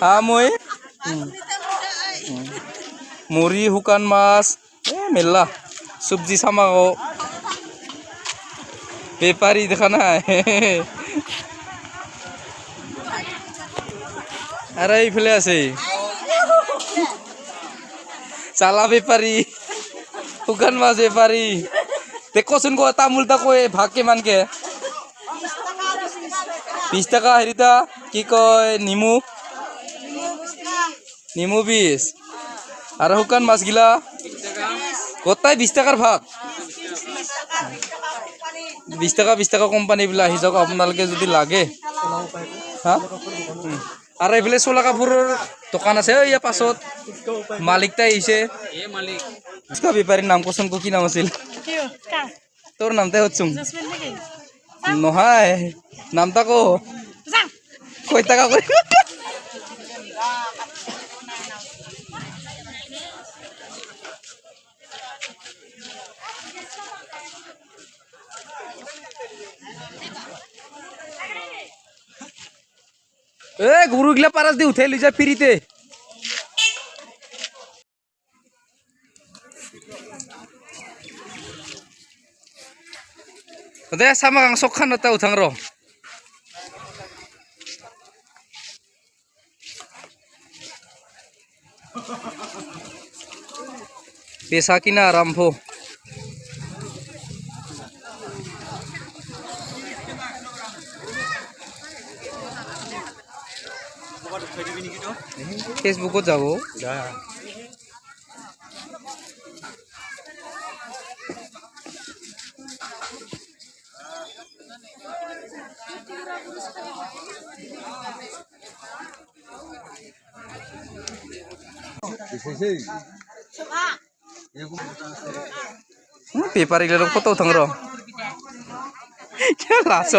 মই মুড়ি শুকান মাছ মেলা চব্জি চামা বেপাৰী দেখা নাই আৰু এইফালে আছে চালা বেপাৰী শুকান মাছ বেপাৰী দেখোচোন ক তামোল তা কয় ভাগ কিমানকে 20 টাকা হেৰিতা কি কয় নিমু 20 আৰু শুকান মাছ গিলা গোটাই 20 টাকাৰ ভাগ 20 টাকা কোম্পানী বিলাক আহি যাওক আপোনালোকে যদি লাগে হা আৰু এইফালে চোলা কাপোৰৰ দোকান আছে ইয়াৰ পাছত মালিকটা আহিছে বেপাৰীৰ নাম কচোন কি নাম আছিল তোৰ নামতে হচ্ছুং নহয় নামটা কো কয় টাকা কৰি গরুগুলা পারাস দিয়ে উঠে লিজা ফিরিতে দে সামা চক খানটা উঠাং র পেশা কিনা আরম্ভ ফেসবুকত যাব পেপার এগুলো কত থাং র লাশ